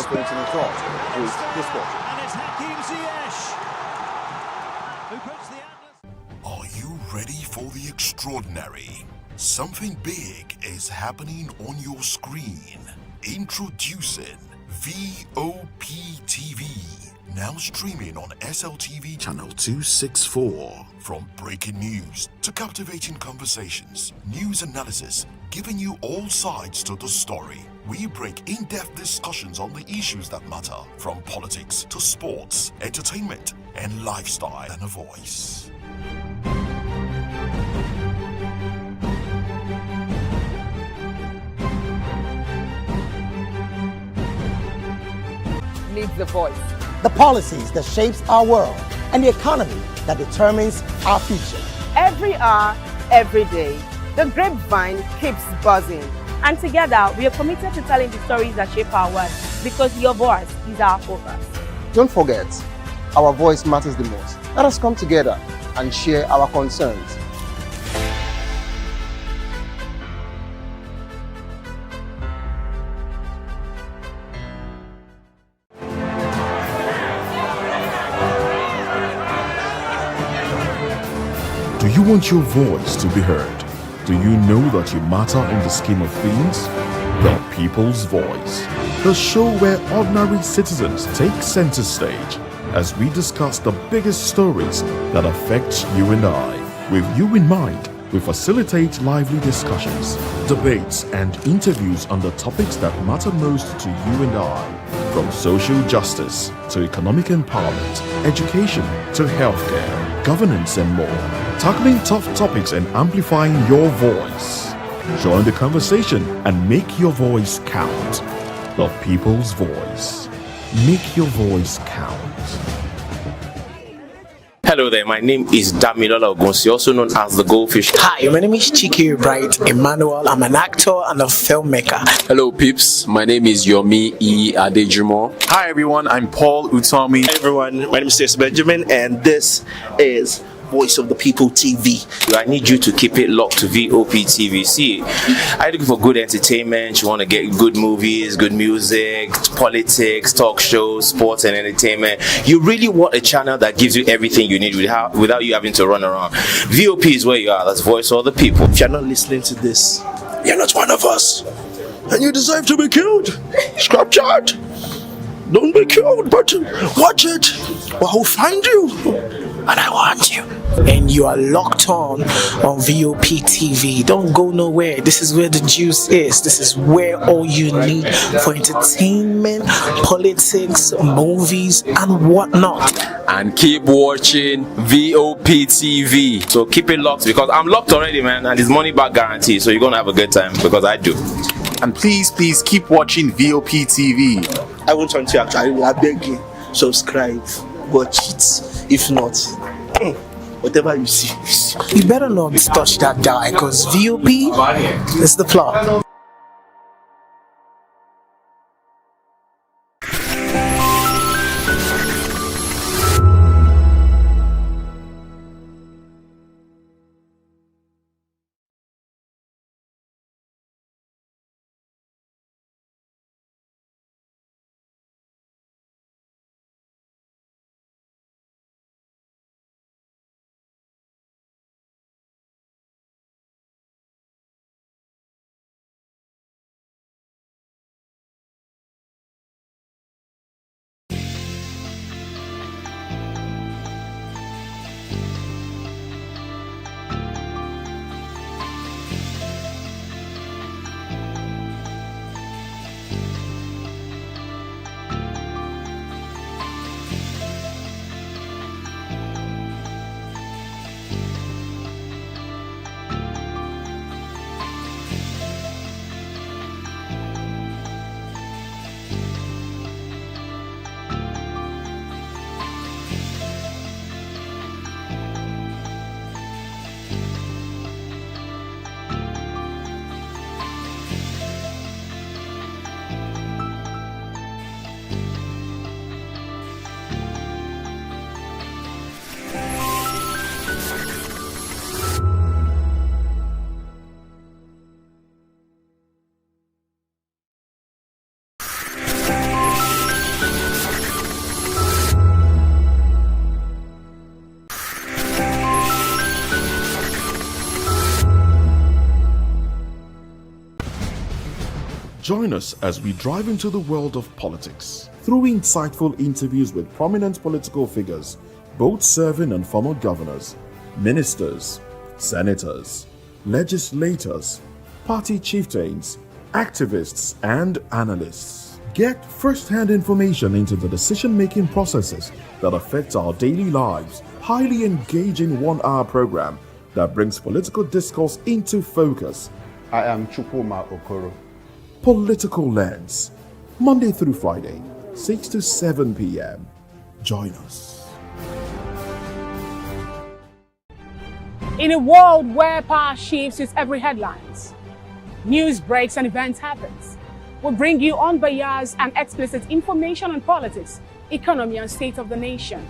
going to the top with this one. And it's Hakim Ziyech who puts the Atlas. Are you ready for the extraordinary? Something big is happening on your screen. Introducing VOP TV. Now streaming on SLTV channel 264. From breaking news to captivating conversations, news analysis, giving you all sides to the story. We break in-depth discussions on the issues that matter, from politics to sports, entertainment, and lifestyle, and a voice. Needs the voice. The policies that shapes our world, and the economy that determines our future. Every hour, every day, the grapevine keeps buzzing. And together, we are committed to telling the stories that shape our world, because your voice is our focus. Don't forget, our voice matters the most. Let us come together and share our concerns. Do you want your voice to be heard? Do you know that you matter in the scheme of things? The People's Voice, the show where ordinary citizens take center stage as we discuss the biggest stories that affect you and I. With you in mind, we facilitate lively discussions, debates, and interviews on the topics that matter most to you and I. From social justice to economic empowerment, education to healthcare, governance, and more. Tackling tough topics and amplifying your voice. Join the conversation and make your voice count. The People's Voice. Make your voice count. Hello there, my name is Damilola Ogunsi, also known as the Goldfish. Hi, my name is Chiki Bright Emmanuel. I'm an actor and a filmmaker. Hello peeps, my name is Yomi E. Adejimo. Hi everyone, I'm Paul Utomi. Hi everyone, my name is Stacey Benjamin and this is Voice of the People TV. I need you to keep it locked to VOP TV. See, are you looking for good entertainment? You want to get good movies, good music, politics, talk shows, sports and entertainment. You really want a channel that gives you everything you need without you having to run around. VOP is where you are. That's Voice of the People. If you're not listening to this, you're not one of us. And you deserve to be killed. Scrap chat. Don't be killed, but watch it. Or I'll find you. And I want you. And you are locked on VOP TV. Don't go nowhere. This is where the juice is. This is where all you need for entertainment, politics, movies, and whatnot. And keep watching VOP TV. So keep it locked because I'm locked already, man, and it's money back guarantee. So you're gonna have a good time because I do. And please keep watching VOP TV. I won't want you actually. I beg you, subscribe, watch it. If not, whatever you see. You better not touch that die because VOP is the plot. Join us as we drive into the world of politics through insightful interviews with prominent political figures, both serving and former governors, ministers, senators, legislators, party chieftains, activists, and analysts. Get first-hand information into the decision-making processes that affect our daily lives. Highly engaging one-hour program that brings political discourse into focus. I am Chukwuma Okoro. Political Lens, Monday through Friday, 6 to 7 p.m. Join us. In a world where power shifts with every headlines, news breaks and events happens, we bring you unbiased and explicit information on politics, economy, and state of the nation.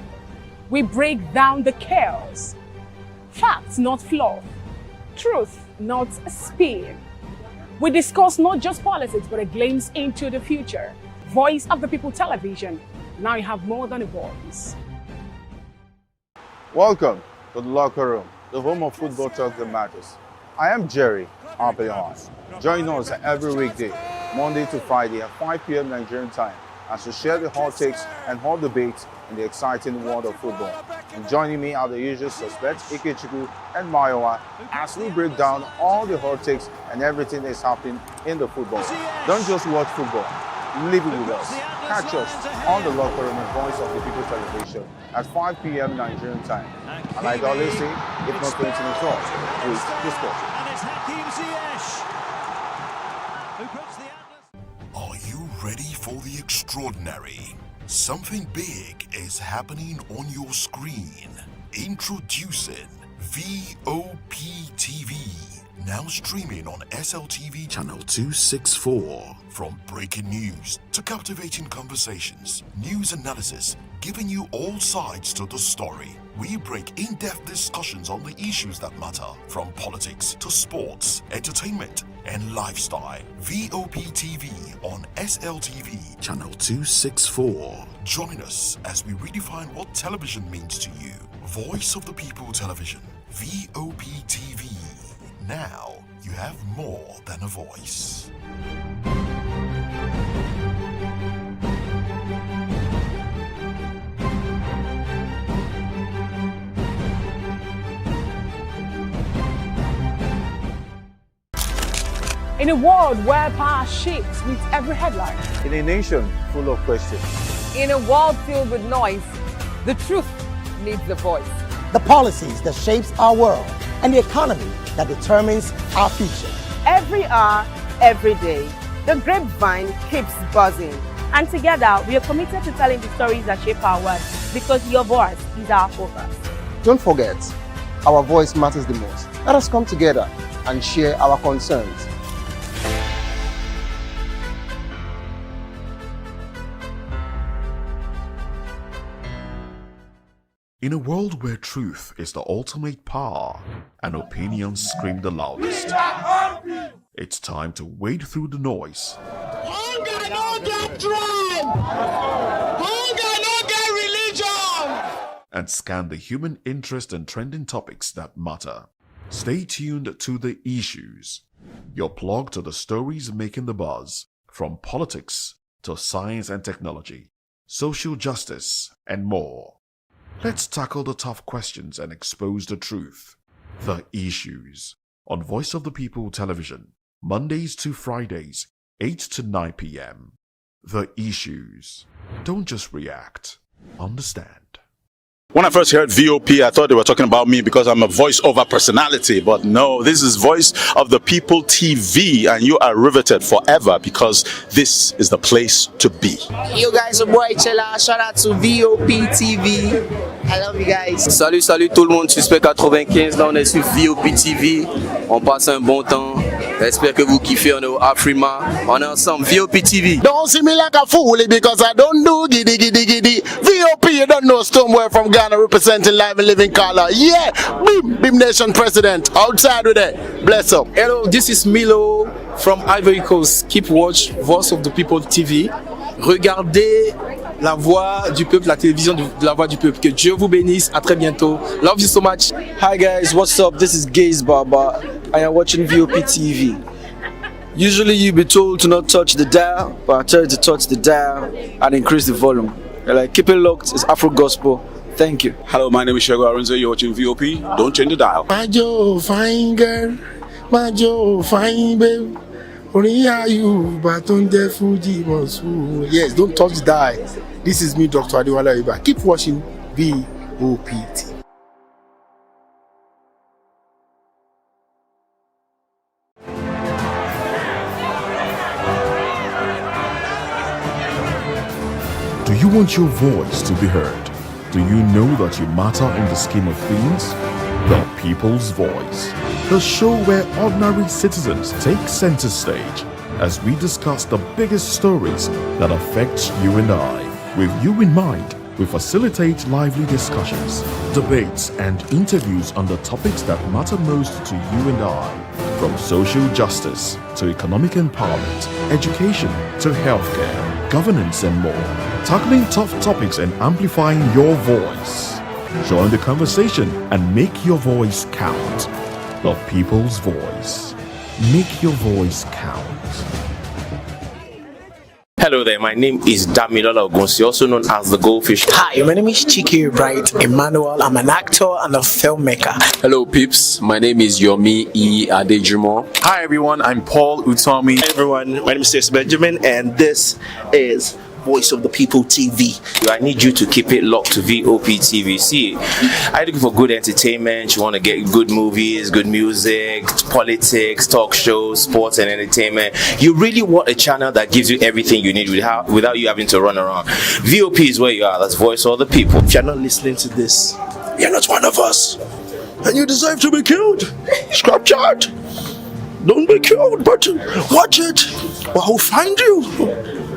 We break down the chaos. Facts, not fluff. Truth, not spin. We discuss not just politics, but a glimpse into the future. Voice of the People Television. Now you have more than a voice. Welcome to the locker room, the home of football talk that matters. I am Jerry Ampelon. Join us every weekday, Monday to Friday at 5 p.m. Nigerian time, as we share the hot takes and hot debates in the exciting world of football. And joining me are the usual suspects, Atiku and Mayowa, as we break down all the hot takes and everything that's happening in the football. Don't just watch football, live it with us. Catch us on the locker room and Voice of the People Television at 5 p.m. Nigerian time. And like I always say, if not going to the talk, please discuss. And it's Hakim Ziyech, who puts the Atlas. Are you ready for the extraordinary? Something big is happening on your screen. Introducing VOP TV. Now streaming on SLTV channel 264. From breaking news to captivating conversations, news analysis, giving you all sides to the story. We break in-depth discussions on the issues that matter, from politics to sports, entertainment, and lifestyle. VOP TV on SLTV channel 264. Join us as we redefine what television means to you. Voice of the People Television, VOP TV. Now you have more than a voice. In a world where power shifts with every headline, In a nation full of questions, In a world filled with noise, the truth needs a voice. The policies that shapes our world and the economy that determines our future. Every hour, every day, the grapevine keeps buzzing. And together, we are committed to telling the stories that shape our world, because your voice is our focus. Don't forget, our voice matters the most. Let us come together and share our concerns. In a world where truth is the ultimate power and opinions scream the loudest, it's time to wade through the noise Hunger no get drum! Hunger no get religion! and scan the human interest and trending topics that matter. Stay tuned to The Issues, your plug to the stories making the buzz, from politics to science and technology, social justice, and more. Let's tackle the tough questions and expose the truth. The Issues on Voice of the People Television, Mondays to Fridays, 8 to 9 p.m. The Issues. Don't just react, understand. When I first heard VOP, I thought they were talking about me because I'm a voice-over personality. But no, this is Voice of the People TV, and you are riveted forever because this is the place to be. Yo guys, your boy Chella, shout out to VOP TV. I love you guys. Salut, salut tout le monde, Suspect 95, là on est sur VOP TV, on passe un bon temps, j'espère que vous kiffez, on est au Afrima, on est ensemble, VOP TV. Don't see me like a fool because I don't do giddy giddy giddy. VOP, you don't know Stoneware from Ghana representing live and living color. Yeah, Beam Nation President, outside with it. Bless up. Hello, this is Milo from Ivory Coast. Keep watch Voice of the People TV. Regardez la voix du peuple, la télévision de la voix du peuple. Que Dieu vous bénisse. À très bientôt. Love you so much. Hi guys, what's up? This is Gaze Baba. I am watching VOP TV. Usually you'll be told to not touch the dial, but I tell you to touch the dial and increase the volume. Like, keep it locked, it's Afro Gospel. Thank you. Hello, my name is Shego Arunze. You're watching VOP. Don't change the dial. My Joe, fine girl. My Joe, fine babe. Only are you, but on the Fuji was. Yes, don't touch the dial. This is me, Dr. Adiwala Iba. Keep watching VOPT. Do you want your voice to be heard? Do you know that you matter in the scheme of things? The People's Voice, the show where ordinary citizens take center stage as we discuss the biggest stories that affect you and I. With you in mind, we facilitate lively discussions, debates, and interviews on the topics that matter most to you and I. From social justice to economic empowerment, education to healthcare, governance, and more. Tackling tough topics and amplifying your voice. Join the conversation and make your voice count. The People's Voice. Make your voice count. Hello there, my name is Damilola Ogunsi, also known as the Goldfish. Hi, my name is Chiki Bright Emmanuel. I'm an actor and a filmmaker. Hello, peeps. My name is Yomi E. Adejumo. Hi, everyone. I'm Paul Utomi. Hi, everyone. My name is Stacey Benjamin, and this is Voice of the People TV. I need you to keep it locked to VOP TV. See, are you looking for good entertainment? You want to get good movies, good music, politics, talk shows, sports and entertainment. You really want a channel that gives you everything you need without you having to run around. VOP is where you are. That's Voice of the People. If you're not listening to this, you're not one of us. And you deserve to be killed. Scrap chat. Don't be killed, but watch it. Or I'll find you.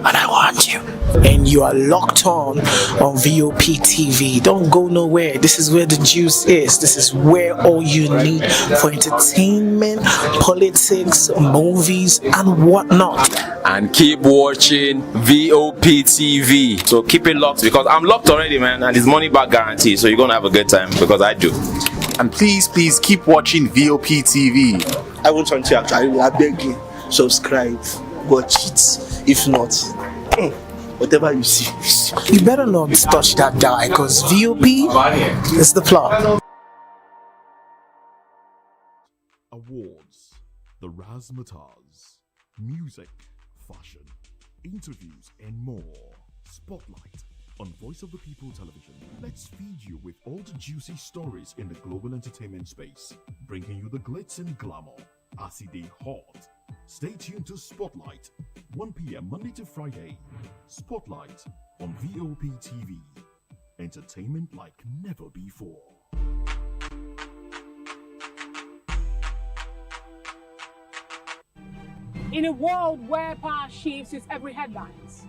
And I want you. And you are locked on VOP TV. Don't go nowhere. This is where the juice is. This is where all you need for entertainment, politics, movies, and whatnot. And keep watching VOP TV. So keep it locked, because I'm locked already, man, and it's money back guarantee. So you're gonna have a good time, because I do. And please keep watching VOP TV. I want you to actually, I beg you, subscribe, watch it. If not, whatever you see. You better not touch that die, because VOP is the plot. Awards, the razzmatazz, music, fashion, interviews, and more. Spotlight on Voice of the People Television. Let's feed you with all the juicy stories in the global entertainment space, bringing you the glitz and glamour as it is hot. Stay tuned to Spotlight, 1 p.m. Monday to Friday. Spotlight on VOP TV. Entertainment like never before. In a world where power shifts its every headlines,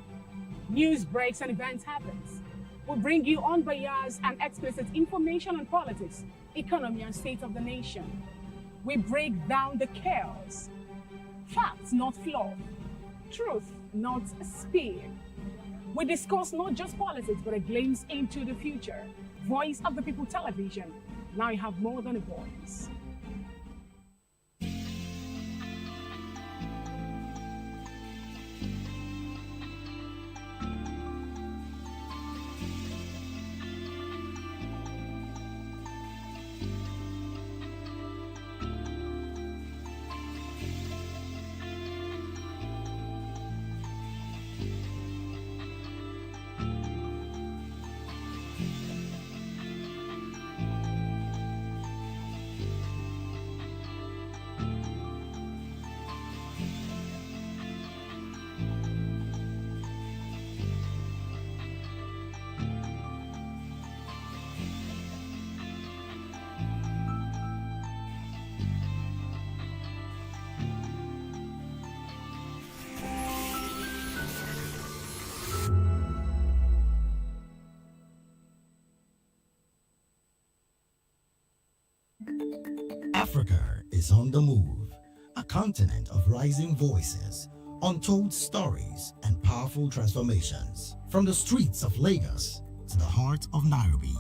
news breaks and events happens, we bring you unbiased and explicit information on politics, economy, and state of the nation. We break down the chaos. Facts, not fluff. Truth, not speed. We discuss not just politics, but a glimpse into the future. Voice of the People Television. Now you have more than a voice. Africa is on the move, a continent of rising voices, untold stories, and powerful transformations. From the streets of Lagos to the heart of Nairobi,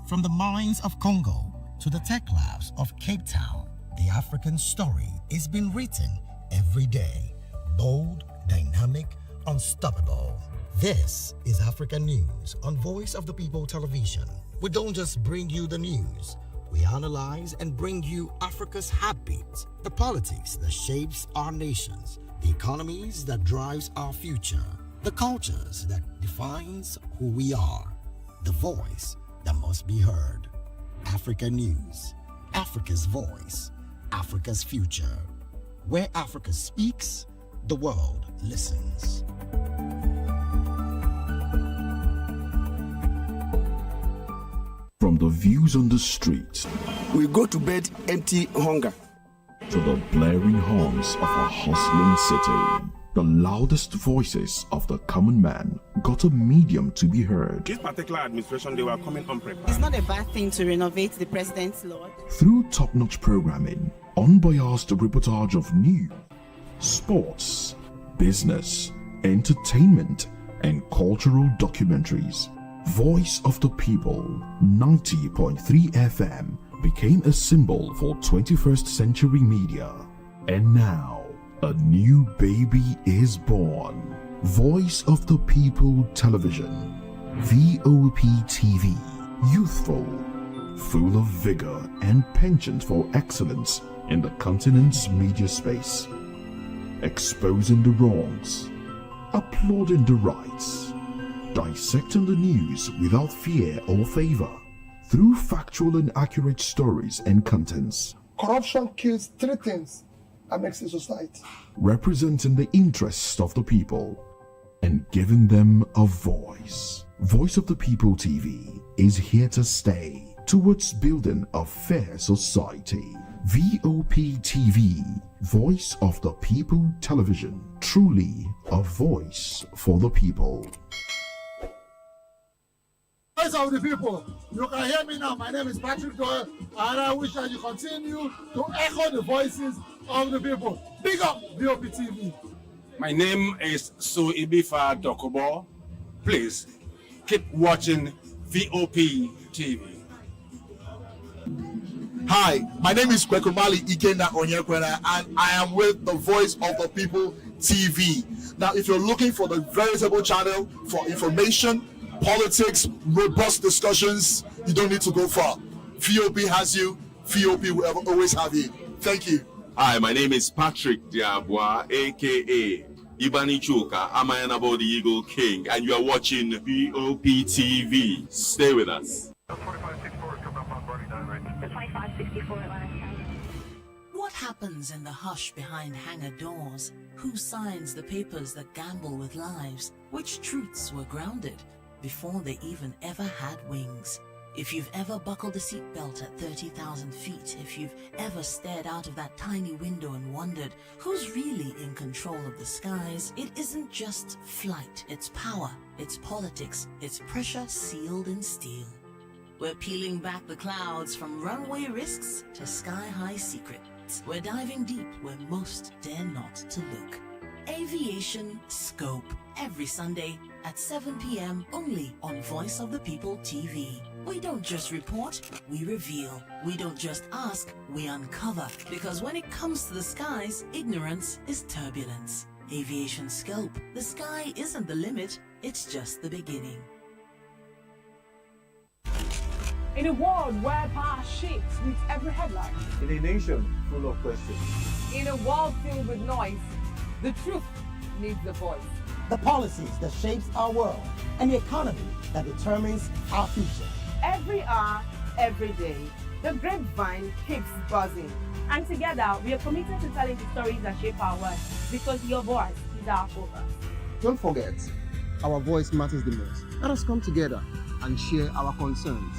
from the mines of Congo to the tech labs of Cape Town, the African story is being written every day. Bold, dynamic, unstoppable. This is African News on Voice of the People Television. We don't just bring you the news. We analyze and bring you Africa's heartbeat, the politics that shapes our nations, the economies that drives our future, the cultures that defines who we are, the voice that must be heard. Africa News, Africa's voice, Africa's future. Where Africa speaks, the world listens. From the views on the street We go to bed empty hunger. to the blaring horns of a hustling city, the loudest voices of the common man got a medium to be heard. This particular administration, they were coming unprepared. It's not a bad thing to renovate the president's lawn. Through top-notch programming, unbiased reportage of news, sports, business, entertainment, and cultural documentaries, Voice of the People 90.3 FM became a symbol for 21st century media. And now, a new baby is born. Voice of the People Television, VOP TV, youthful, full of vigor and penchant for excellence in the continent's media space, exposing the wrongs, applauding the rights, dissecting the news without fear or favor, through factual and accurate stories and contents, Corruption kills three things that makes a society. representing the interests of the people and giving them a voice. Voice of the People TV is here to stay towards building a fair society. VOP TV, Voice of the People Television, truly a voice for the people. Voice of the People, you can hear me now. My name is Patrick Doyle, and I wish that you continue to echo the voices of the people. Big up VOP TV. My name is Suibifa Dokobo. Please keep watching VOP TV. Hi, my name is Kwekumali Ikenda Onyekwena, and I am with the Voice of the People TV. Now, if you're looking for the veritable channel for information, politics, robust discussions, you don't need to go far. VOP has you. VOP will always have you. Thank you. Hi, my name is Patrick Diabwa, aka Ibani Chuka. I'm an about the Eagle King, and you are watching VOP TV. Stay with us. What happens in the hush behind hangar doors? Who signs the papers that gamble with lives? Which truths were grounded before they even ever had wings? If you've ever buckled a seatbelt at 30,000 feet, if you've ever stared out of that tiny window and wondered who's really in control of the skies, it isn't just flight, it's power, it's politics, it's pressure sealed in steel. We're peeling back the clouds from runway risks to sky-high secrets. We're diving deep where most dare not to look. Aviation Scope, every Sunday at 7 p.m. only on Voice of the People TV. We don't just report, we reveal. We don't just ask, we uncover. Because when it comes to the skies, ignorance is turbulence. Aviation Scope, the sky isn't the limit, it's just the beginning. In a world where power shapes with every headline, In a nation full of questions, In a world filled with noise, the truth needs a voice. The policies that shapes our world and the economy that determines our future. Every hour, every day, the grapevine keeps buzzing. And together, we are committed to telling the stories that shape our world, because your voice is our focus. Don't forget, our voice matters the most. Let us come together and share our concerns.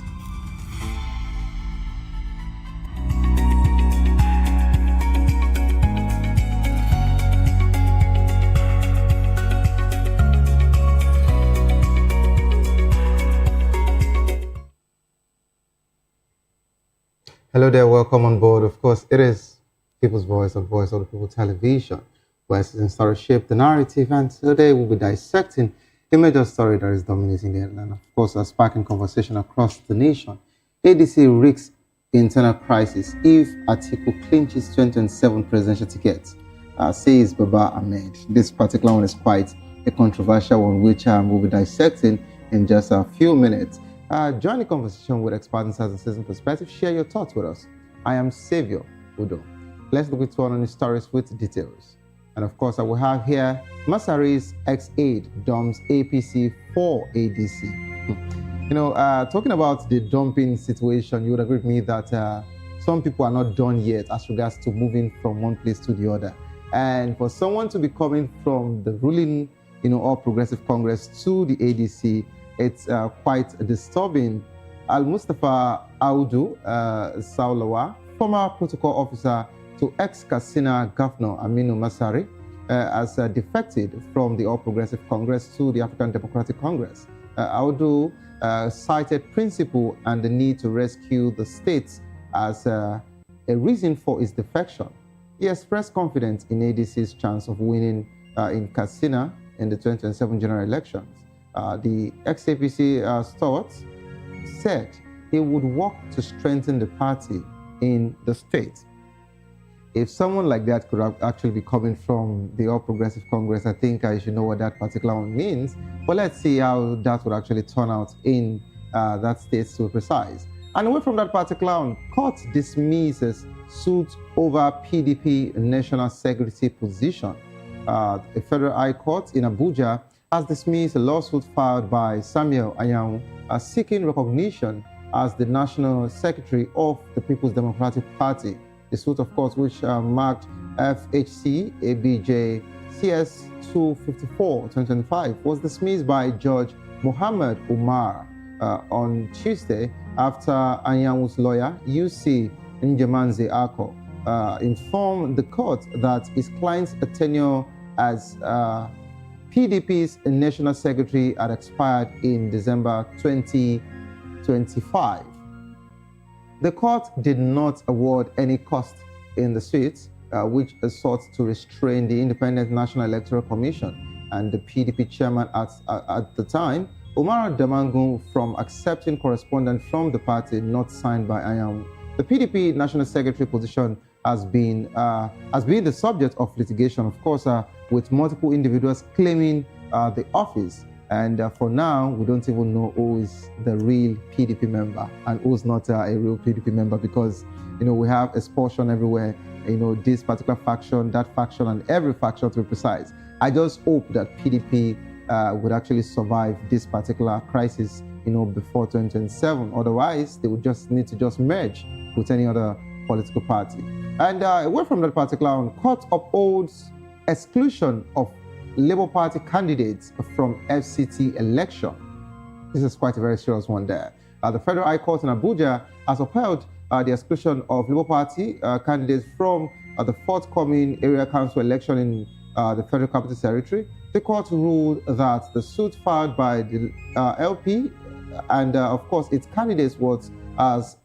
Hello there, welcome on board. Of course, it is People's Voice of Voice of the People Television, where citizens story shape the narrative, and today we'll be dissecting a major story that is dominating the headline. Of course, sparking conversation across the nation. ADC risks internal crisis if Atiku clinches 2027 presidential ticket. says Baba-Ahmed. This particular one is quite a controversial one, which we'll be dissecting in just a few minutes. Join the conversation with experts and citizen perspective. Share your thoughts with us. I am Savior Udo. Let's look at one on the stories with details. And of course, I will have here Masari's ex-aide dumps APC for ADC. You know, talking about the dumping situation, you would agree with me that some people are not done yet as regards to moving from one place to the other. And for someone to be coming from the ruling, All Progressive Congress to the ADC, it's quite disturbing. Al-Mustafa Audu Saulawa, former protocol officer to ex-Katsina Governor Aminu Masari, has defected from the All Progressive Congress to the African Democratic Congress. Audu cited principle and the need to rescue the states as a reason for his defection. He expressed confidence in ADC's chance of winning in Katsina in the 2027 general elections. The ex-APC stalwart said he would work to strengthen the party in the state. If someone like that could actually be coming from the All Progressive Congress, I think I should know what that particular one means. But let's see how that would actually turn out in that state, to be precise. And away from that particular one, court dismisses suit over PDP national security position. A federal high court in Abuja has dismissed a lawsuit filed by Samuel Anyanwu seeking recognition as the national secretary of the People's Democratic Party. The suit, of course, which marked FHC ABJ CS 254 2025, was dismissed by Judge Muhammad Umar on Tuesday after Anyanwu's lawyer, UC Njemanze Ako, informed the court that his client's tenure as PDP's national secretary had expired in December 2025. The court did not award any cost in the suit, which sought to restrain the Independent National Electoral Commission and the PDP chairman at the time, Umar Damangu, from accepting correspondence from the party not signed by Anyanwu. The PDP national secretary position has been the subject of litigation, of course, with multiple individuals claiming the office. And for now, we don't even know who is the real PDP member and who's not a real PDP member, because, we have expulsion everywhere, this particular faction, that faction, and every faction, to be precise. I just hope that PDP would actually survive this particular crisis, before 2027. Otherwise, they would just need to merge with any other political party. And away from that particular one, court upholds exclusion of Labour Party candidates from FCT election. This is quite a very serious one there. The Federal High Court in Abuja has upheld the exclusion of Labour Party candidates from the forthcoming area council election in the Federal Capital Territory. The court ruled that the suit filed by the LP and, of course, its candidates was as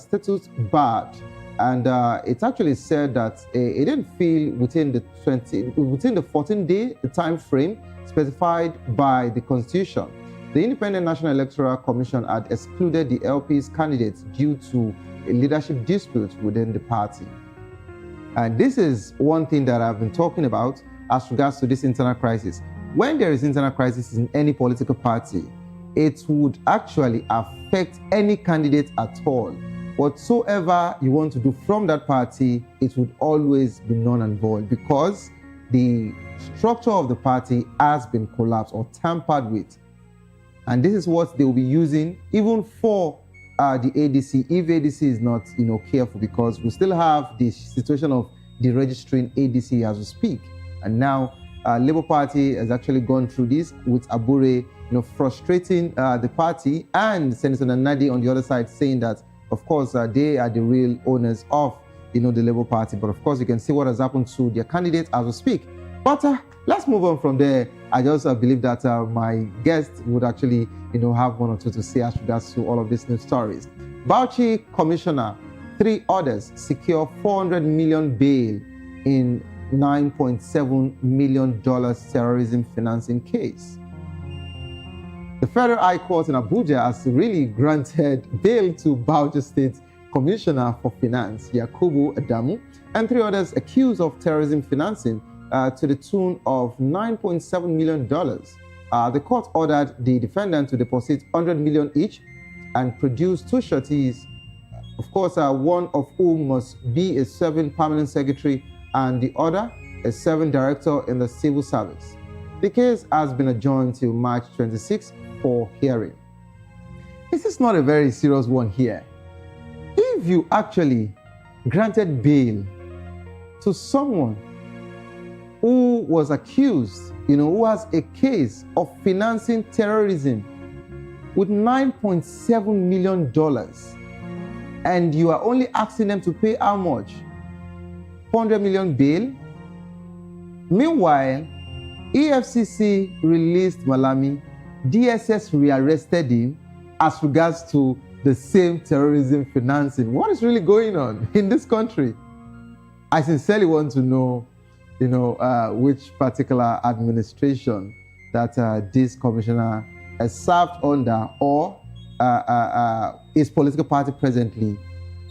statute barred. And it actually said that it didn't feel within the 14-day time frame specified by the Constitution. The Independent National Electoral Commission had excluded the LP's candidates due to a leadership dispute within the party. And this is one thing that I've been talking about as regards to this internal crisis. When there is internal crisis in any political party, it would actually affect any candidate at all. Whatsoever you want to do from that party, it would always be null and void, because the structure of the party has been collapsed or tampered with. And this is what they will be using even for the ADC, if ADC is not careful, because we still have the situation of deregistering ADC as we speak. And now Labour Party has actually gone through this with Abure frustrating the party, and Senator Nadi on the other side saying that, of course, they are the real owners of the Labour Party. But of course, you can see what has happened to their candidates as we speak. But let's move on from there. I just believe that my guest would actually have one or two to say as regards to all of these news stories. Bauchi Commissioner, 3 others secure $400 million bail in $9.7 million terrorism financing case. The Federal High Court in Abuja has really granted bail to Bauchi State Commissioner for Finance, Yakubu Adamu, and 3 others accused of terrorism financing to the tune of $9.7 million. The court ordered the defendant to deposit $100 million each and produce 2 sureties, of course, one of whom must be a serving permanent secretary and the other a serving director in the civil service. The case has been adjourned till March 26 for hearing. This is not a very serious one here. If you actually granted bail to someone who was accused, who has a case of financing terrorism with $9.7 million, and you are only asking them to pay how much? 400 million bail? Meanwhile, EFCC released Malami, DSS rearrested him as regards to the same terrorism financing. What is really going on in this country? I sincerely want to know, which particular administration that this commissioner has served under, or his political party presently,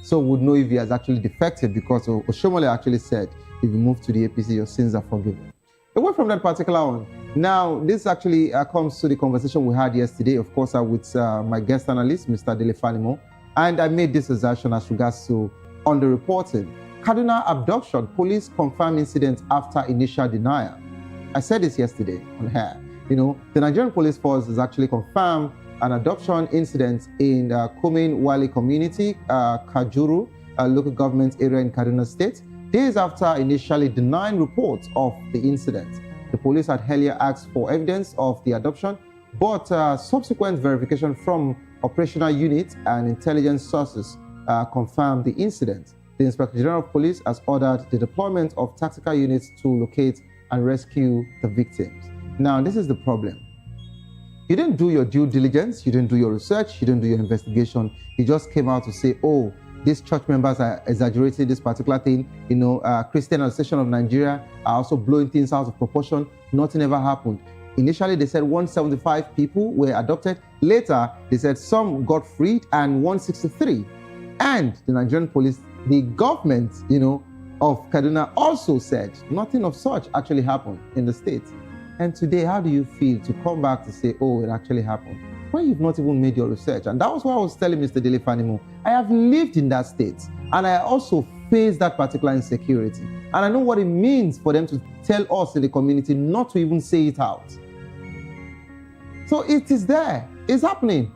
so would know if he has actually defected, because Oshomole actually said, if you move to the APC, your sins are forgiven. Away from that particular one, now this actually comes to the conversation we had yesterday, of course, with my guest analyst, Mr. Dele Fanimo, and I made this assertion as regards to underreporting. Kaduna abduction, police confirm incident after initial denial. I said this yesterday on air. The Nigerian Police Force has actually confirmed an abduction incident in Kumin Wali community, Kajuru, local government area in Kaduna State, days after initially denying reports of the incident. The police had earlier asked for evidence of the abduction, but subsequent verification from operational units and intelligence sources confirmed the incident. The Inspector General of Police has ordered the deployment of tactical units to locate and rescue the victims. Now, this is the problem. You didn't do your due diligence, you didn't do your research, you didn't do your investigation. You just came out to say, oh, these church members are exaggerating this particular thing. Christian Association of Nigeria are also blowing things out of proportion. Nothing ever happened. Initially, they said 175 people were adopted. Later, they said some got freed and 163. And the Nigerian police, the government, of Kaduna also said nothing of such actually happened in the state. And today, how do you feel to come back to say, oh, it actually happened, when you've not even made your research? And that was what I was telling Mr. Dele Fanimo. I have lived in that state, and I also face that particular insecurity. And I know what it means for them to tell us in the community not to even say it out. So it is there. It's happening.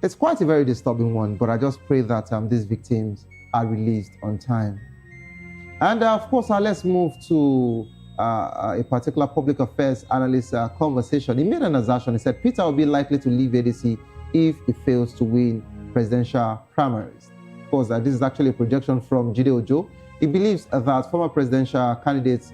It's quite a very disturbing one, but I just pray that these victims are released on time. And of course, let's move to a particular public affairs analyst conversation. He made an assertion. He said Peter will be likely to leave ADC if he fails to win presidential primaries. Of course, this is actually a projection from Jide Ojo. He believes that former presidential candidate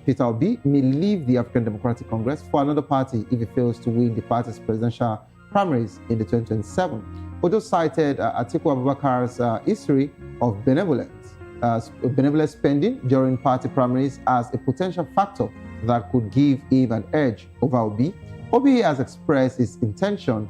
Peter Obi may leave the African Democratic Congress for another party if he fails to win the party's presidential primaries in the 2027. Ojo cited Atiku Abubakar's history of benevolent spending during party primaries as a potential factor that could give him an edge over Obi. Obi has expressed his intention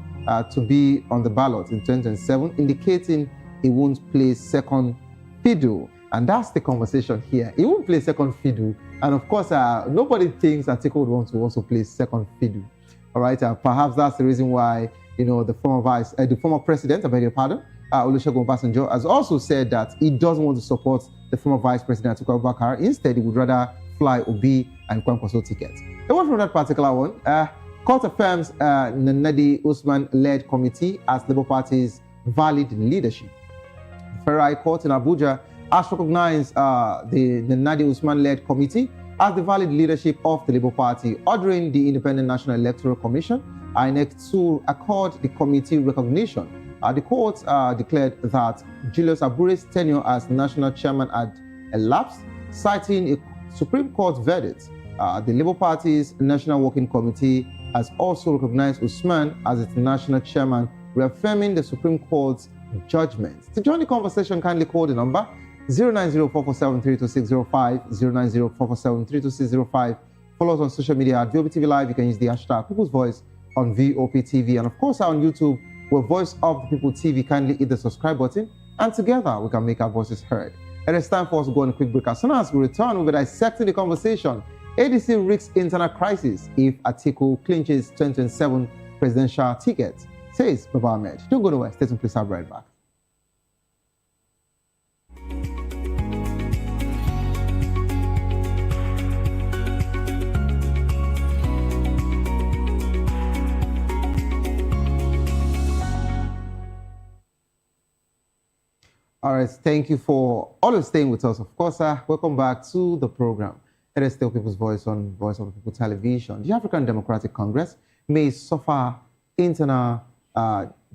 to be on the ballot in 2027, indicating he won't play second fiddle. And that's the conversation here. He won't play second fiddle. And of course, nobody thinks Atiku would want to also play second fiddle. All right, perhaps that's the reason why, the former president, I beg your pardon, Olusegun Obasanjo, has also said that he doesn't want to support the former vice president Atiku Abubakar. Instead, he would rather fly Obi and Kwankwaso tickets. Away from that particular one, court affirms Nnamdi Usman-led committee as Labour Party's valid leadership. The Federal High Court in Abuja has recognized the Nnamdi Usman-led committee as the valid leadership of the Labour Party, ordering the Independent National Electoral Commission, INEC, to accord the committee recognition. The court declared that Julius Abure's tenure as national chairman had elapsed, citing a Supreme Court verdict. The Labour Party's National Working Committee has also recognized Usman as its national chairman, reaffirming the Supreme Court's judgment. To join the conversation, kindly call the number 090-447-32605, 090-447-32605. Follow us on social media at VOPTV Live. You can use the hashtag People's Voice on VOPTV. And of course, on YouTube, We're Voice of the People TV. Kindly hit the subscribe button, and together we can make our voices heard. It is time for us to go on a quick break. As soon as we return, we'll be dissecting the conversation. ADC risks internal crisis if Atiku clinches 2027 presidential ticket, says Baba-Ahmed. Don't go nowhere. Stay tuned, please. I'll be right back. All right, thank you for always staying with us. Of course, welcome back to the program. It is still People's Voice on Voice of the People television. The African Democratic Congress may suffer internal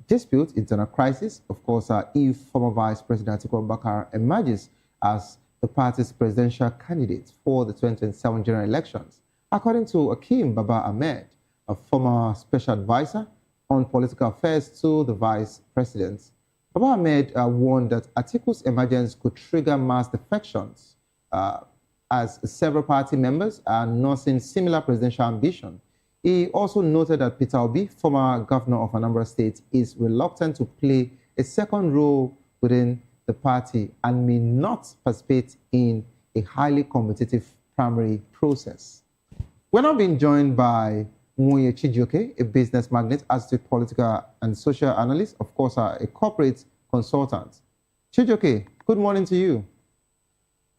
dispute, internal crisis. Of course, if former Vice President Atiku Abubakar emerges as the party's presidential candidate for the 2027 general elections. According to Akeem Baba-Ahmed, a former special advisor on political affairs to the Vice President, Baba-Ahmed warned that Atiku's emergence could trigger mass defections as several party members are nursing similar presidential ambition. He also noted that Peter Obi, former governor of Anambra State, is reluctant to play a second role within the party and may not participate in a highly competitive primary process. We're now being joined by Nwoye Chijioke, a business magnate, astute political and social analyst, of course, a corporate consultant. Chijioke, good morning to you.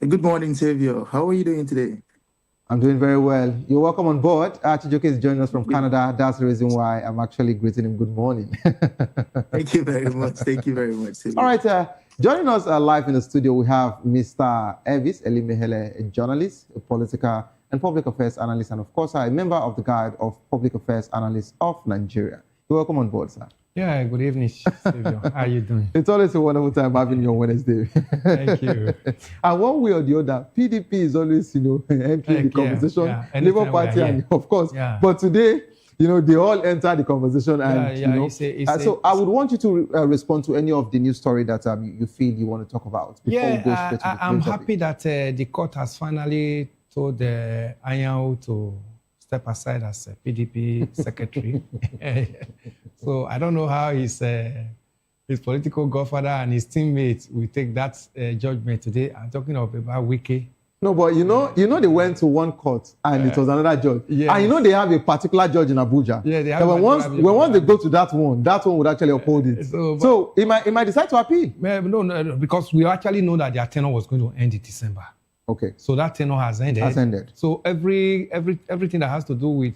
Good morning, Xavier. How are you doing today? I'm doing very well. You're welcome on board. Chijioke is joining us from Canada. That's the reason why I'm actually greeting him good morning. Thank you very much. Thank you very much, Xavier. All right, joining us live in the studio, we have Mr. Elvis Elimehele, a journalist, a political and public affairs analyst, and of course, a member of the Guide of Public Affairs Analysts of Nigeria. You're welcome on board, sir. Yeah, good evening, Xavier. How are you doing? It's always a wonderful time having you on Wednesday. Thank you. And one way or the other, PDP is always, entering the conversation. Yeah. Labour Party, and of course. Yeah. But today, they all enter the conversation. And, so I would want you to respond to any of the news story that you feel you want to talk about. Before we go straight to the I'm happy that the court has finally told Anyanwu to step aside as a PDP secretary. So I don't know how his political godfather and his teammates will take that judgment today. I'm talking about Wike. No, but they went to one court and it was another judge. Yes. And they have a particular judge in Abuja. Yeah, they have. Once they go to that one would actually uphold it. So he might decide to appeal. No, because we actually know that their tenure was going to end in December. Okay. So that tenure has ended. So everything that has to do with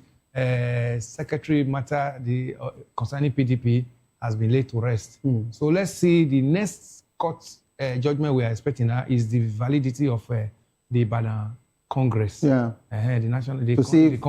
secretary matter, concerning PDP, has been laid to rest. So let's see, the next court judgment we are expecting now is the validity of the Ibadan Congress. Yeah. The national. To see if it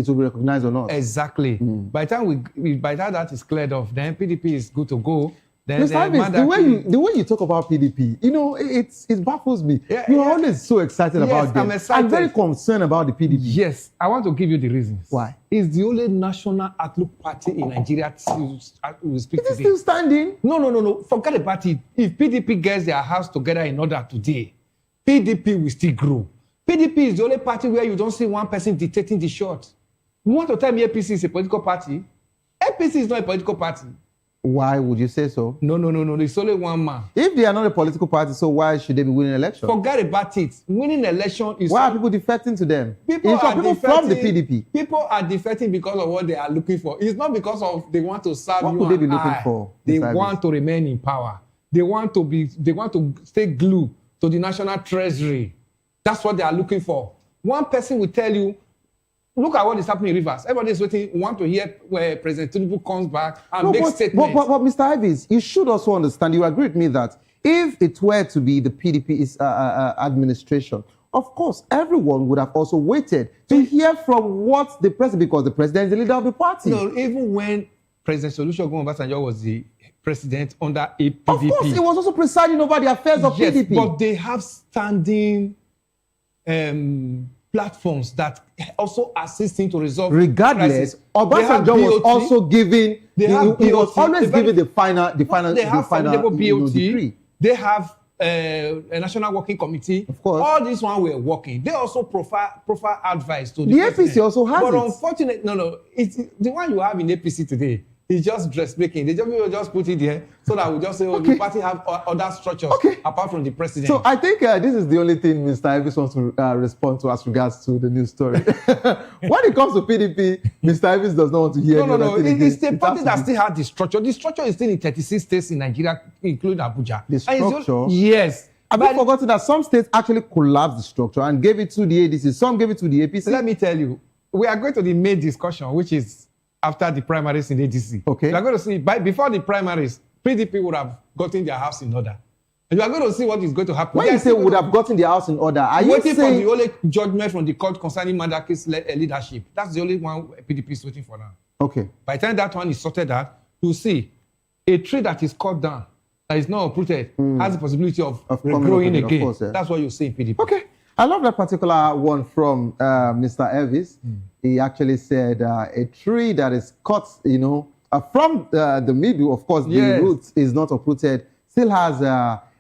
will be recognized or not. Exactly. By the time that is cleared off, then PDP is good to go. Then the way you talk about PDP, it baffles me. You are always so excited about them. I'm very concerned about the PDP. Yes, I want to give you the reasons. Why? It's the only national outlook party in Nigeria to speak today. Is it still standing? No. Forget about it. If PDP gets their house together in order today, PDP will still grow. PDP is the only party where you don't see one person dictating the shot. You want to tell me APC is a political party? APC is not a political party. Why would you say so? No. It's only one man. If they are not a political party, so why should they be winning elections? Forget about it. Winning election is... Why are people defecting to them? People from the PDP. People are defecting because of what they are looking for. It's not because of they want to serve what you. What would they be looking for? They want to remain in power. They want to stay glued to the national treasury. That's what they are looking for. One person will tell you, look at what is happening in Rivers. Everybody is waiting, want to hear where President Tinubu comes back and makes statements. But Mr. Ives, you should also understand, you agree with me that if it were to be the PDP's administration, of course, everyone would have also waited to hear from what the president, because the president is the leader of the party. No, even when President Olusegun Obasanjo was the president under a PDP. Of course, he was also presiding over the affairs of PDP. But they have standing platforms that also assist him to resolve regardless. Obasanjo was also giving. He was always giving the final decree. They have a national working committee. Of course, all these one were working. They also provide advice to the APC also has but it. Unfortunately, no, it's the one you have in APC today It's just dressmaking. They just put it here so that we just say, the party have other structures apart from the president. So I think this is the only thing Mr. Elvis wants to respond to as regards to the news story. When it comes to PDP, Mr. Elvis does not want to hear. No. It's the party that still has the structure. The structure is still in 36 states in Nigeria, including Abuja. The structure? Yes. Have you forgotten that some states actually collapsed the structure and gave it to the ADC? Some gave it to the APC. Let me tell you, we are going to the main discussion, which is after the primaries in ADC. Okay. You are going to see, before the primaries, PDP would have gotten their house in order. And you are going to see what is going to happen. When you say would have gotten their house in order, are you waiting saying... for the only judgment from the court concerning Madaka's leadership? That's the only one PDP is waiting for now. Okay. By the time that one is sorted out, you see a tree that is cut down, that is not uprooted, has the possibility of regrowing again. Course, yeah. That's what you see in PDP. Okay. I love that particular one from Mr. Elvis. He actually said a tree that is cut, from the middle, of course, the root is not uprooted, still has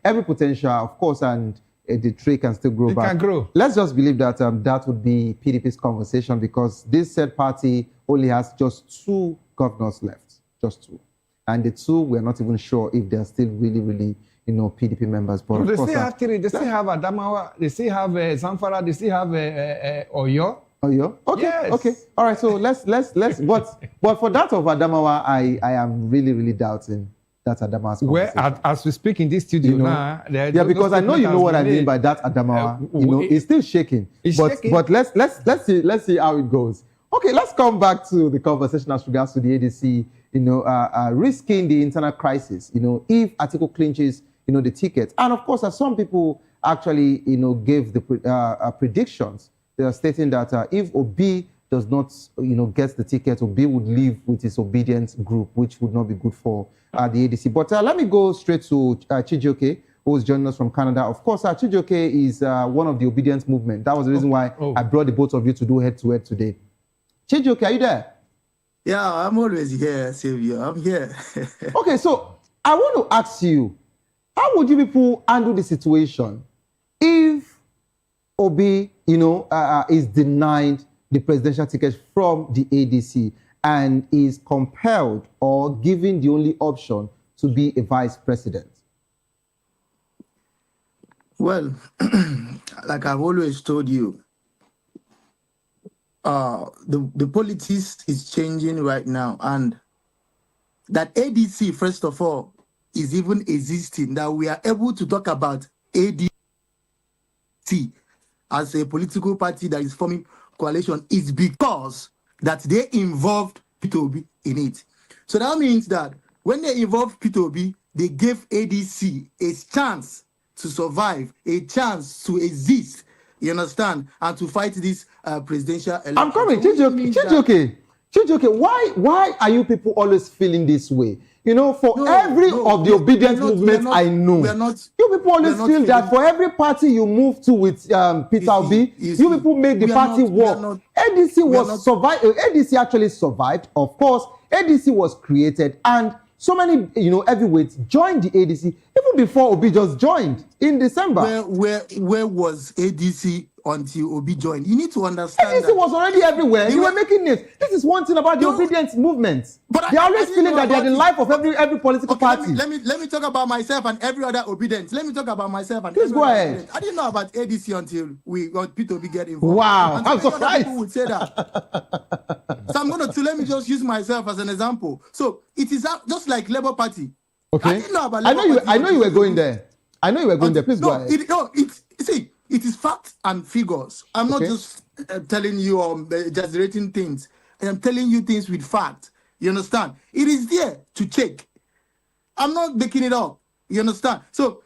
every potential, of course, and the tree can still grow back. It can grow. Let's just believe that that would be PDP's conversation, because this said party only has just 2 governors left, just 2. And the 2, we're not even sure if they're still really, PDP members. But they still have 3. They still have Adamawa. They still have Zamfara. They still have Oyo. Oyo? Okay. Yes. Okay. All right. So let's. But for that of Adamawa, I am really doubting that Adamawa's conversation. Well, as we speak in this studio now, because I know you know what I mean by that Adamawa. It's still shaking. But let's see how it goes. Okay, let's come back to the conversation as regards to the ADC. Risking the internal crisis. If Atiku clinches, the ticket, and of course, as some people actually, gave the predictions, they are stating that if Obi does not, get the ticket, Obi would leave with his obedient group, which would not be good for the ADC. But let me go straight to Chijioke, who is joining us from Canada. Of course, Chijioke is one of the obedience movement. That was the reason why I brought the both of you to do head-to-head today. Chijioke, are you there? Yeah, I'm always here, Sylvia. I'm here. Okay, so I want to ask you, how would you people handle the situation if Obi, is denied the presidential ticket from the ADC and is compelled or given the only option to be a vice president? Well, like I've always told you, the politics is changing right now, and that ADC, first of all, is even existing, that we are able to talk about ADC as a political party that is forming coalition is because that they involved P2B in it. So that means that when they involved P2B, they gave ADC a chance to survive, a chance to exist, you understand, and to fight this presidential election. I'm coming, Chijioke, why are you people always feeling this way? For every of the obedient movement I know, you people always feel that for every party you move to with Peter Obi, you people make the party work. ADC actually survived. Of course, ADC was created, and so many, heavyweights joined the ADC even before Obi just joined in December. Where was ADC until Obi joined? You need to understand. ADC was already everywhere. You were making names. This is one thing about the obedience movement. But they're always feeling that they're the life of every political party. Let me talk about myself and every other obedience. Let me talk about myself and please go ahead. I didn't know about ADC until we got P2B get involved. Wow, I'm surprised. People would say that. So let me just use myself as an example. So it is just like Labour Party. Okay. I didn't know about Labour Party. I know you were going there. Please go ahead. It is facts and figures. I'm not just telling you or exaggerating things. I'm telling you things with fact. You understand? It is there to check. I'm not making it up. You understand? So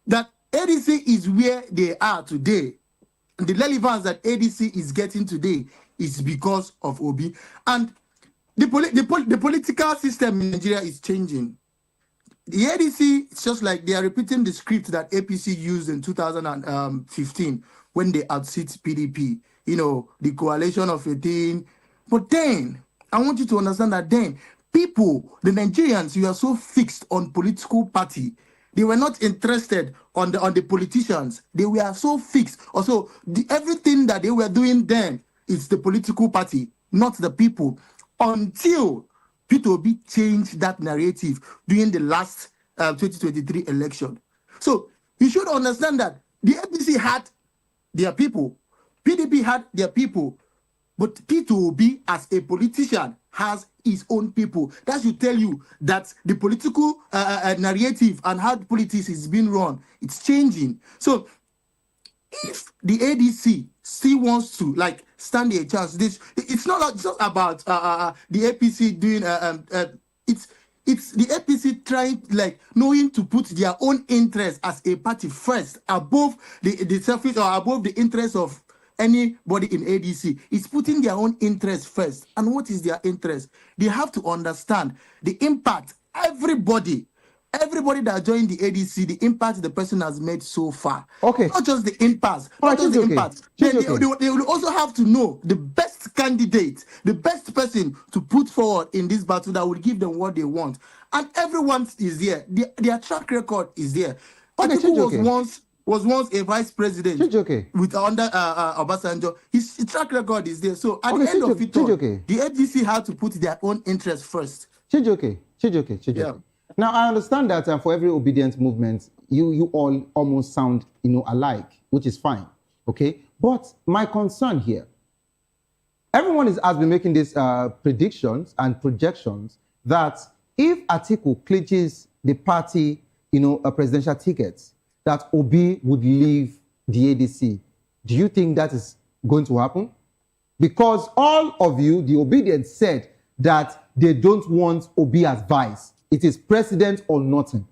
that ADC is where they are today. And the relevance that ADC is getting today is because of Obi. And the political system in Nigeria is changing. The ADC, it's just like they are repeating the script that APC used in 2015 when they outseat PDP. The coalition of 18. But then, I want you to understand that then, people, the Nigerians, you are so fixed on political party. They were not interested on the politicians. They were so fixed. Also, everything that they were doing then is the political party, not the people. Until Peter Obi changed that narrative during the last 2023 election. So you should understand that the APC had their people, PDP had their people, but Peter Obi as a politician has his own people. That should tell you that the political narrative and how politics is being run, it's changing. So if the ADC still wants to like stand a chance, it's not just about the APC doing it's the APC trying like knowing to put their own interest as a party first above the selfish or above the interest of anybody in ADC. It's putting their own interest first. And what is their interest? They have to understand the impact everybody that joined the ADC, the impact the person has made so far. Okay. Not just the impact. Not just the impact. They will also have to know the best candidate, the best person to put forward in this battle that will give them what they want. And everyone is there. Their track record is there. Atiku was once a vice president with under Obasanjo. His track record is there. So at the end of it all, the ADC had to put their own interest first. Chijoke. Yeah. Now, I understand that for every obedience movement, you all almost sound, alike, which is fine, okay? But my concern here, everyone has been making these predictions and projections that if Atiku clinches the party, a presidential ticket, that Obi would leave the ADC. Do you think that is going to happen? Because all of you, the obedience, said that they don't want Obi as vice. It is president or nothing.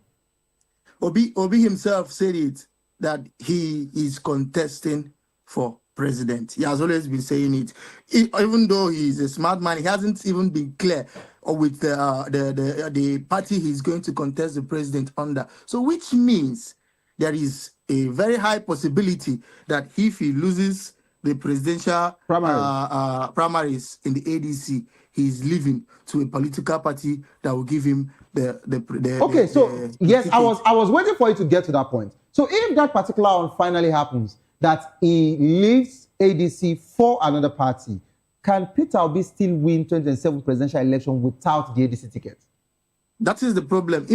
Obi himself said it, that he is contesting for president. He has always been saying it. Even though he's a smart man, he hasn't even been clear with the party he's going to contest the president under. So which means there is a very high possibility that if he loses the presidential primaries in the ADC, he's leaving to a political party that will give him yes, I was waiting for you to get to that point. So if that particular one finally happens, that he leaves ADC for another party, can Peter Obi still win 2027 presidential election without the ADC ticket? That is the problem.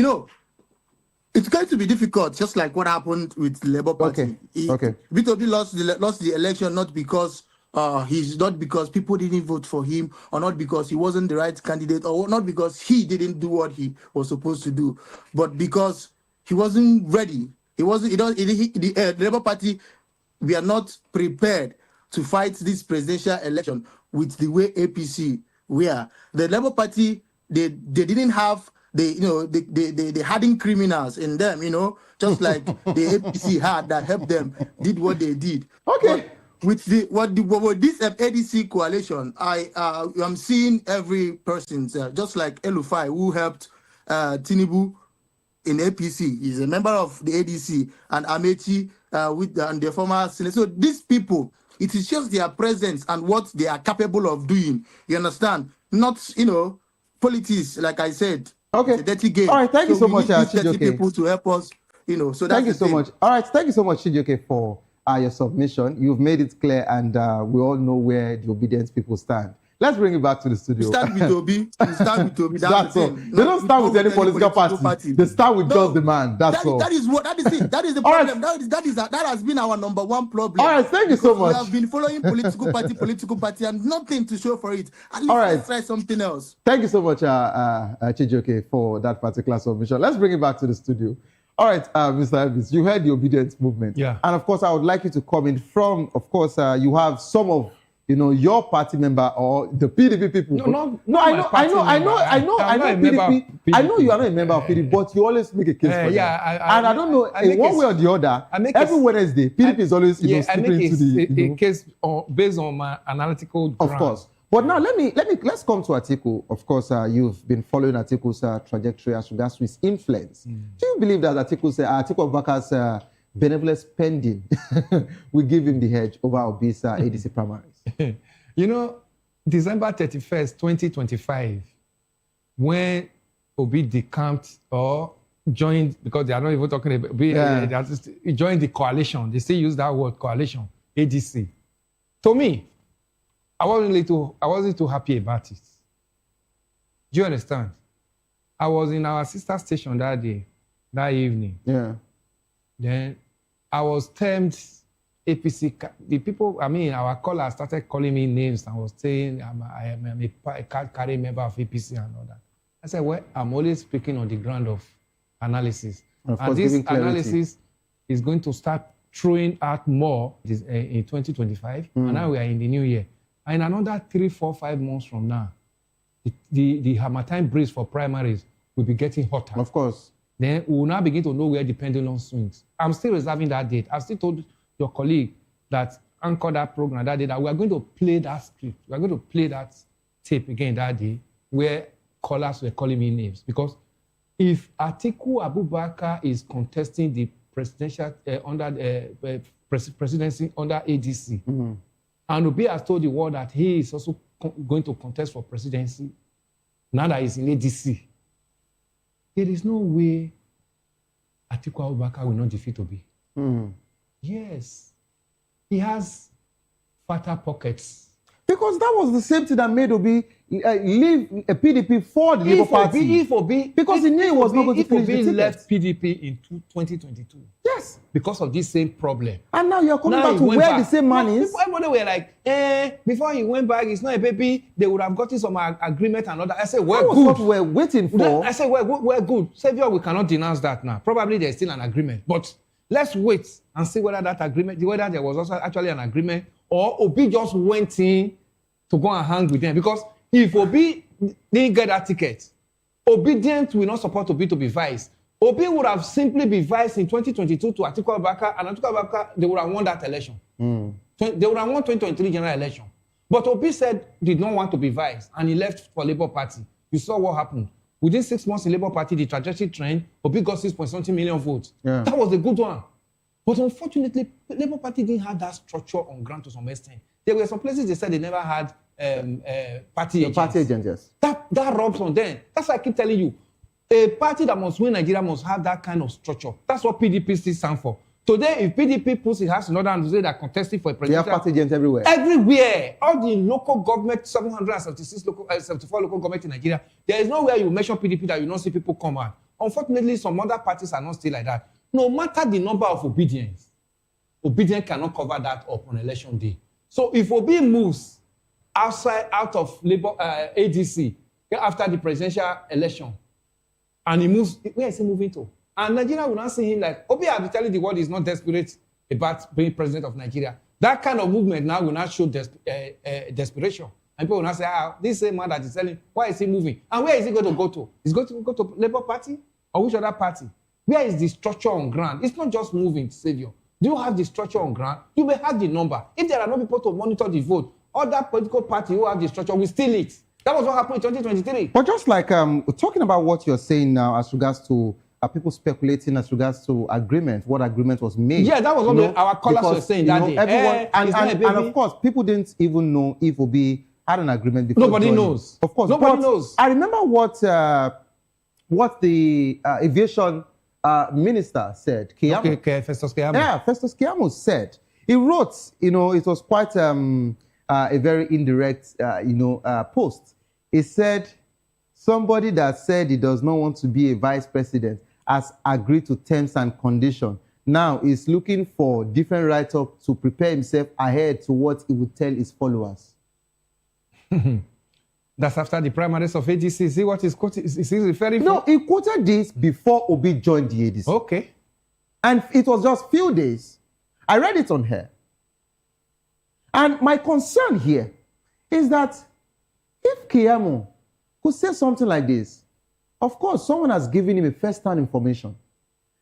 It's going to be difficult, just like what happened with the Labour Party. Peter Obi lost the election not because because people didn't vote for him, or not because he wasn't the right candidate, or not because he didn't do what he was supposed to do, but because he wasn't ready. The Labour Party, we are not prepared to fight this presidential election with the way APC were. The Labour Party, they didn't have the hardened criminals in them, just like the APC had that helped them, did what they did. Okay. But with this ADC coalition, I'm seeing every person, just like El-Rufai, who helped Tinubu in APC. He's a member of the ADC, and Amechi and the former Senate. So these people, it is just their presence and what they are capable of doing. You understand? Not, politics, like I said. Okay. It's a dirty game. All right, thank you so much, Chijoke. People to help us, so thank you so much. All right, thank you so much, Chijoke, for your submission. You've made it clear, and we all know where the obedience people stand. Let's bring it back to the studio. We stand with Obi. That's all. They don't stand with any political party. They stand with just the man. That's all. That is it. That is the problem. That has been our number one problem. All right, thank you so much. We have been following political party, and nothing to show for it. At least let's try something else. Thank you so much, Chijoke, for that particular submission. Let's bring it back to the studio. All right, Mr. Elvis, you heard the obedience movement. Yeah. And of course, I would like you to comment from, of course, you have some of your party member or the PDP people. I know you are not a member of PDP, but you always make a case for them. I don't know, in one way or the other, every Wednesday, PDP is always sleeping into the... a case based on my analytical ground. Of course. But now let's come to Atiku. Of course, you've been following Atiku's trajectory as regards to his influence. Do you believe that Atiku Abubakar's benevolent spending will give him the edge over Obi's ADC primaries? December 31st, 2025, when Obi decamped or joined, because they are not even talking about he joined the coalition. They still use that word, coalition, ADC. To me, I wasn't too happy about it. Do you understand? I was in our sister station that day, that evening. Yeah. Then I was termed APC. The people, I mean, our callers started calling me names and was saying I'm a card-carrying member of APC and all that. I said, well, I'm always speaking on the ground of analysis. And this analysis is going to start throwing out more in 2025. And now we are in the new year. And another 3, 4, 5 months from now, the Harmattan breeze for primaries will be getting hotter. Of course. Then we will now begin to know where the pendulum swings. I'm still reserving that date. I've still told your colleague that anchored that program that day that we are going to play that script. We are going to play that tape again that day where callers were calling me names. Because if Atiku Abubakar is contesting the presidential presidency under ADC, and Obi has told the world that he is also going to contest for presidency now that he's in ADC, there is no way Atiku Abubakar will not defeat Obi. Yes. He has fatter pockets. Because that was the same thing that made Obi leave a PDP for the Labour Party. Because he knew he was not going to finish the ticket. Obi left PDP in 2022. Yes. Because of this same problem. And now you're coming back to where the same man is. Everybody were like, before he went back, it's not a baby. They would have gotten some agreement and all that. I said, we're good. What we're waiting for. I said, we're good. Savior, we cannot denounce that now. Probably there's still an agreement. But let's wait and see whether that agreement, whether there was also actually an agreement or Obi just went in to go and hang with them. Because if Obi didn't get that ticket, Obedient will not support Obi to be vice. Obi would have simply been vice in 2022 to Atiku Abubakar, and Atiku Abubakar, they would have won that election. They would have won 2023 general election. But Obi said did not want to be vice, and he left for Labour Party. You saw what happened. Within 6 months in Labour Party, the trajectory trend, Obi got 6.something million votes. Yeah. That was a good one. But unfortunately, Labour Party didn't have that structure on ground to some extent. There were some places they said they never had party agents. Party agents, yes. That rubs on them. That's why I keep telling you, a party that must win Nigeria must have that kind of structure. That's what PDP still stands for. Today, if PDP puts its house in order and say they're contesting for a presidential... They have party agents everywhere. Everywhere. All the local government, 74 local government in Nigeria, there is nowhere you mention PDP that you don't see people come out. Unfortunately, some other parties are not still like that. No matter the number of obedience cannot cover that up on election day. So if Obi moves out of Labour ADC after the presidential election, and he moves, where is he moving to? And Nigeria will not see him like, Obi, I'll be telling the world is not desperate about being president of Nigeria. That kind of movement now will not show desperation. And people will not say, this same man that is telling, why is he moving? And where is he going to go to? He's going to go to Labour Party? Or which other party? Where is the structure on ground? It's not just moving, Savior. Do you have the structure on ground? You may have the number. If there are no people to monitor the vote, other political party who have the structure will steal it. That was what happened in 2023. But just like talking about what you're saying now as regards to people speculating as regards to agreement, what agreement was made. Yeah, that was what our callers were saying that day. Everyone, and of course, people didn't even know if Obi had an agreement before. Nobody knows. Of course. Nobody knows. I remember what the aviation minister said, Keyamo. Okay, Festus Keyamo. Yeah, Festus Keyamo said. He wrote, it was quite a very indirect, post. He said, somebody that said he does not want to be a vice president has agreed to terms and conditions. Now he's looking for different write-up to prepare himself ahead to what he would tell his followers. That's after the primaries of ADC. See what he's quoting? Is he referring to? No, he quoted this before Obi joined the ADC. Okay. And it was just few days. I read it on here. And my concern here is that if Keyamo could say something like this, of course, someone has given him a first-hand information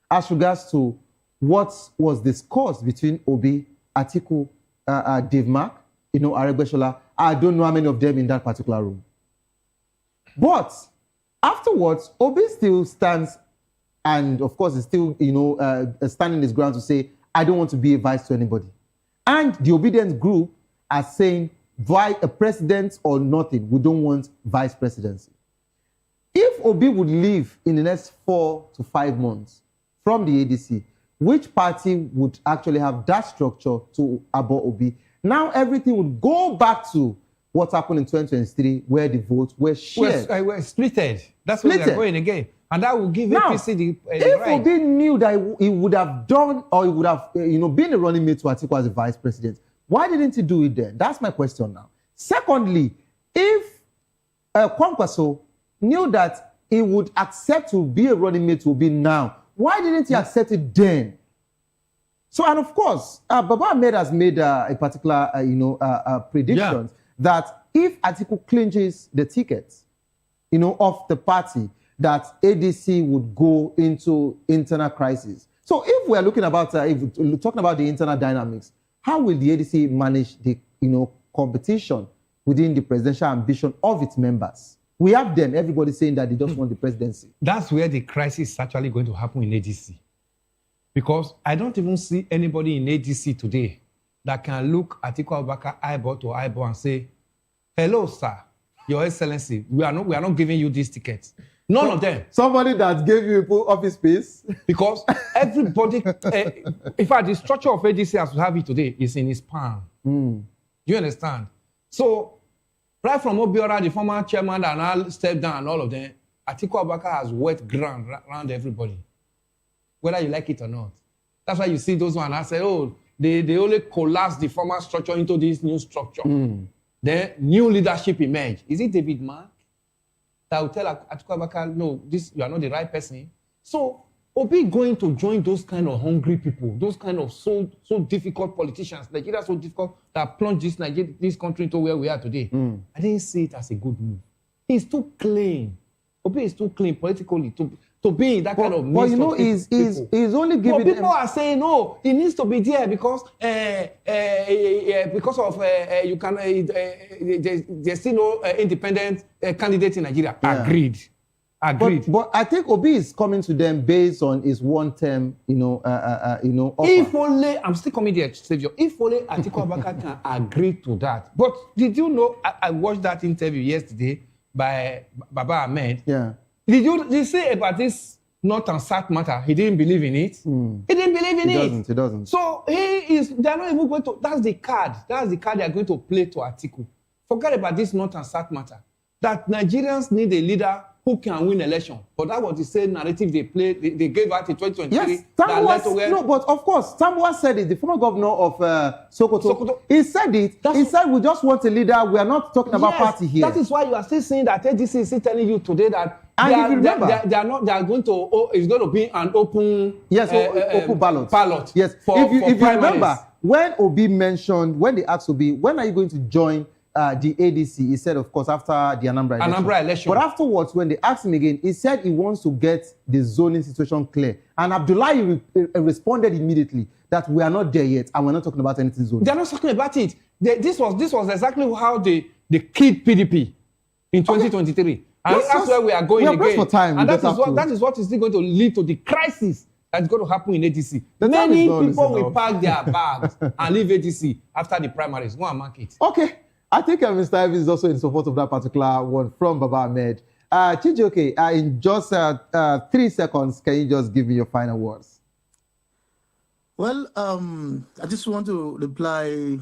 as regards to what was discussed between Obi, Atiku, Dave Mark, Aregbesola. I don't know how many of them in that particular room. But afterwards, Obi still stands and, of course, is still, standing his ground to say, I don't want to be a vice to anybody. And the Obedient group are saying, by a president or nothing, we don't want vice presidency. If Obi would leave in the next 4 to 5 months from the ADC, which party would actually have that structure to abort Obi? Now everything would go back to what happened in 2023, where the votes were shared. We're splitted. That's where we're going again. And that will give APC the if right. Obi knew that he would have done, or he would have, been a running mate to Atiku as a vice president, why didn't he do it then? That's my question now. Secondly, if Kwankwaso knew that he would accept to be a running mate to Obi now, why didn't he accept it then? So, and of course, Baba-Ahmed has made a particular, prediction that if Atiku clinches the tickets, of the party, that ADC would go into internal crisis. So, if we're looking about, if we're talking about the internal dynamics, how will the ADC manage the, competition within the presidential ambition of its members? We have them, everybody saying that they just want the presidency. That's where the crisis is actually going to happen in ADC. Because I don't even see anybody in ADC today that can look Atiku Abubakar eyeball to eyeball and say, hello, sir, Your Excellency, we are not giving you these tickets. None of them. Somebody that gave you office space? Because everybody, in fact, the structure of ADC as we have it today is in his palm. Do you understand? So, right from Obiora, the former chairman that now stepped down and all of them, Atiku Abubakar has wet ground around everybody, whether you like it or not. That's why you see those ones that say, oh, they only collapse the former structure into this new structure. Then new leadership emerge. Is it David Mark that will tell Atiku Abubakar, no, you are not the right person? So, Obi going to join those kind of hungry people, those kind of so difficult politicians, Nigeria so difficult that plunged this country into where we are today. I didn't see it as a good move. He's too clean. Obi is too clean politically to be in that kind of midst. But he's only giving. But people are saying no, he needs to be there because of you can there's still no independent candidate in Nigeria. Yeah. Agreed. But I think Obi is coming to them based on his one-term, offer. If only, I'm still coming there, Savior. If only Atiku Abubakar can agree to that. But did you know? I watched that interview yesterday by Baba-Ahmed. Yeah. Did you say about this North and South matter? He didn't believe in it. He didn't believe in it. He doesn't. So they're not even going to. That's the card they are going to play to Atiku. Forget about this North and South matter. That Nigerians need a leader who can win election. But that was the same narrative they played. They gave out in 2023. Yes, no, but of course, Tambuwa said it. The former governor of Sokoto, he said it. He said, we just want a leader. We are not talking about party here. That is why you are still saying that ADC is still telling you today that they are going to. It's going to be an open. Yes, open ballot. Yes. If you remember, when they asked Obi, when are you going to join the ADC, he said, of course, after the Anambra election. But afterwards, when they asked him again, he said he wants to get the zoning situation clear. And Abdullahi responded immediately that we are not there yet, and we're not talking about anything zoning. They're not talking about it. This was exactly how they killed PDP in 2023. And that's where we are going again. For time, and that is what is still going to lead to the crisis that's going to happen in ADC. Many people will pack their bags and leave ADC after the primaries. Go and mark it. Okay. I think Mr. Evans is also in support of that particular one from Baba-Ahmed. Chijioke, in just 3 seconds, can you just give me your final words? Well, I just want to reply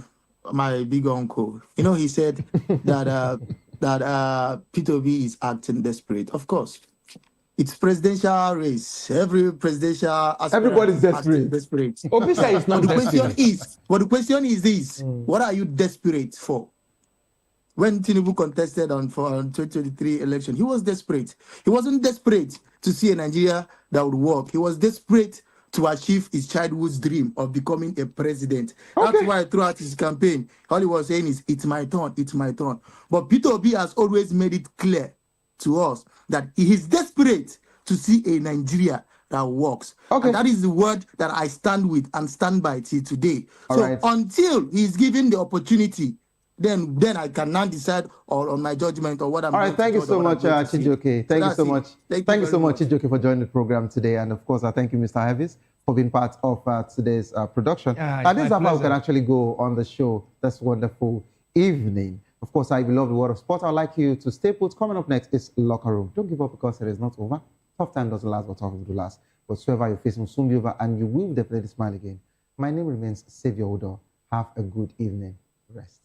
my big uncle. He said that Peter Obi is acting desperate. Of course, it's presidential race. Every presidential everybody's desperate. Obi said it's not desperate. The question is this: what are you desperate for? When Tinubu contested on 2023 election, he was desperate. He wasn't desperate to see a Nigeria that would work. He was desperate to achieve his childhood's dream of becoming a president. Okay. That's why throughout his campaign, all he was saying is, it's my turn, it's my turn. But Peter Obi has always made it clear to us that he is desperate to see a Nigeria that works. Okay. And that is the word that I stand with and stand by till today. Until he's given the opportunity, then I can now decide on my judgment or what I'm. All right, thank you so much, Chijioke. Thank you so much. Thank you so much, Chijioke, for joining the program today, and of course, I thank you, Mr. Heavis, for being part of today's production. And this is how we can actually go on the show. That's wonderful evening. Of course, I love the world of sport. I'd like you to stay put. Coming up next is Locker Room. Don't give up because it is not over. Tough time doesn't last, but tough will last. Whatsoever you're facing will soon be over, and you will definitely smile again. My name remains Savior Odo. Have a good evening. Rest.